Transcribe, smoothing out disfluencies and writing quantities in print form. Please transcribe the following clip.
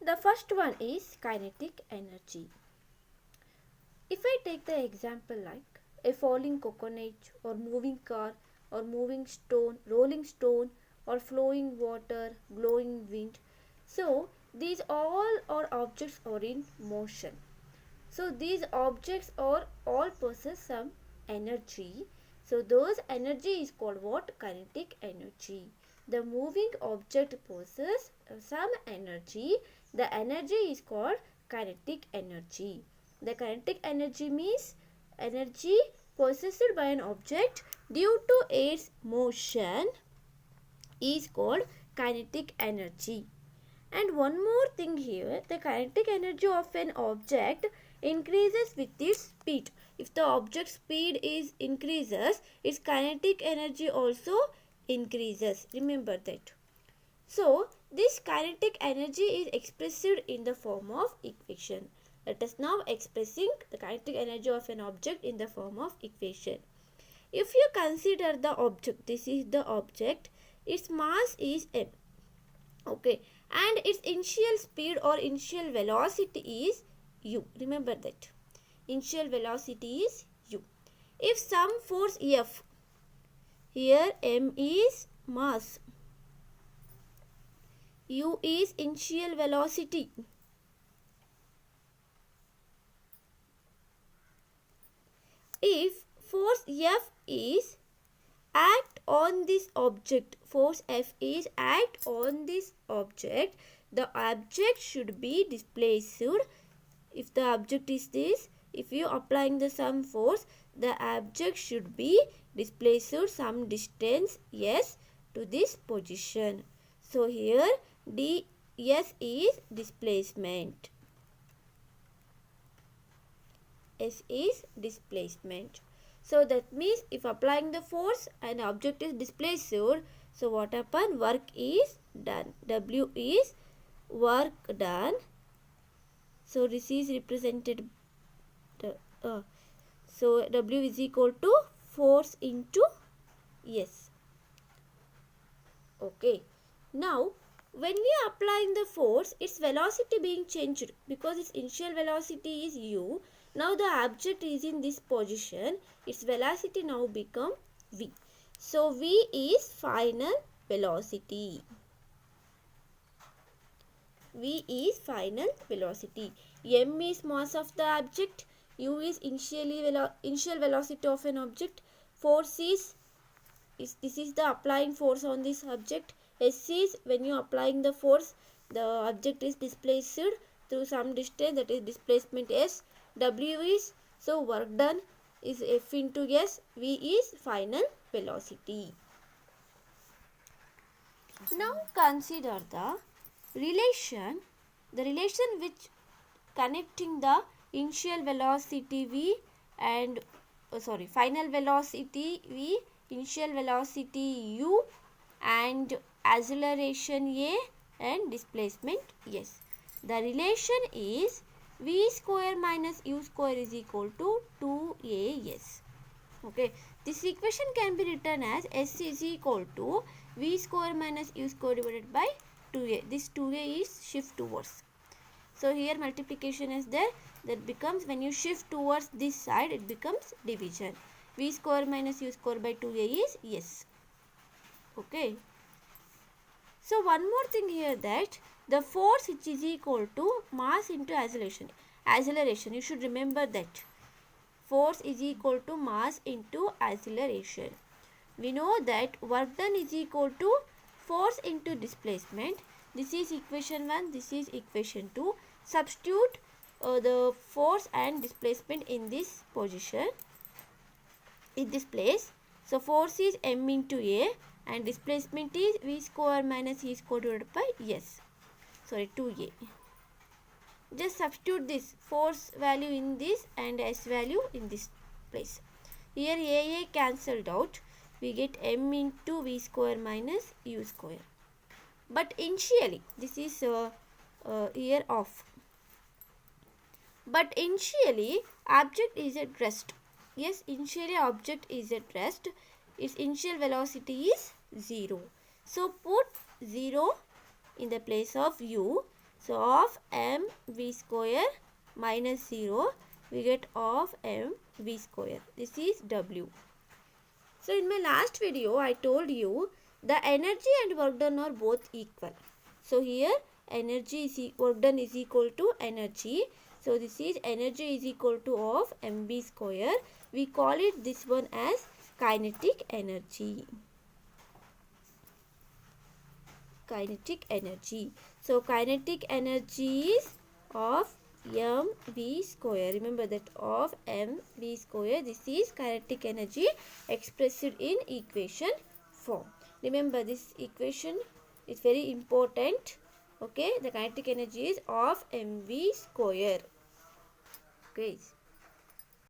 The first one is kinetic energy. If I take the example like a falling coconut or moving car or moving stone, rolling stone or flowing water, glowing wind. So these all are objects are in motion. So these objects are all possess some energy. So those energy is called what? Kinetic energy. The moving object possesses some energy. The energy is called kinetic energy. The kinetic energy means energy possessed by an object due to its motion is called kinetic energy. And one more thing here, the kinetic energy of an object increases with its speed. If the object speed is increases, its kinetic energy also increases. Remember that. So this kinetic energy is expressed in the form of equation. Let us now expressing the kinetic energy of an object in the form of equation. If you consider the object, this is the object, its mass is m. Okay, and its initial speed or initial velocity is u. Remember that. Initial velocity is u. If some force F, here m is mass, u is initial velocity. If force F is act on this object, force F is act on this object, the object should be displaced. If the object is this, if you applying the some force, the object should be displaced some distance s to this position. So here ds is displacement. S is displacement. So that means if applying the force and object is displaced, so what happen? Work is done. W is work done. So this is represented. So W is equal to force into S. Okay. Now when we are applying the force, its velocity being changed because its initial velocity is u. Now the object is in this position, its velocity now become v. So v is final velocity. V is final velocity. M is mass of the object. U is initial velocity of an object. Force is this is the applying force on this object. S is when you applying the force, the object is displaced through some distance, that is displacement S. W is, so work done is F into S. V is final velocity. Now consider the relation which connecting the initial velocity V and final velocity V, initial velocity U and acceleration A and displacement S. The relation is V square minus U square is equal to 2AS. Okay, this equation can be written as S is equal to V square minus U square divided by 2A. This 2A is shift towards. So here multiplication is there, that becomes when you shift towards this side it becomes division. V square minus U square by 2A is yes. Okay. So one more thing here, that the force which is equal to mass into acceleration. Acceleration, you should remember that. Force is equal to mass into acceleration. We know that work done is equal to force into displacement. This is equation 1, this is equation 2. Substitute the force and displacement in this position, in this place. So force is m into A and displacement is V square minus E square divided by S. 2A. Just substitute this force value in this and S value in this place. Here AA cancelled out. We get m into V square minus U square. But initially, this is here off. But initially, object is at rest. Yes, initially object is at rest. Its initial velocity is 0. So put 0 in the place of U. So of mv square minus 0, we get of mv square. This is W. So in my last video, I told you the energy and work done are both equal. So here energy is work done is equal to energy. So this is energy is equal to of mv square. We call it this one as kinetic energy. Kinetic energy. So kinetic energy is of mv square. Remember that of mv square. This is kinetic energy expressed in equation form. Remember this equation is very important. Okay, the kinetic energy is of mv square. Okay.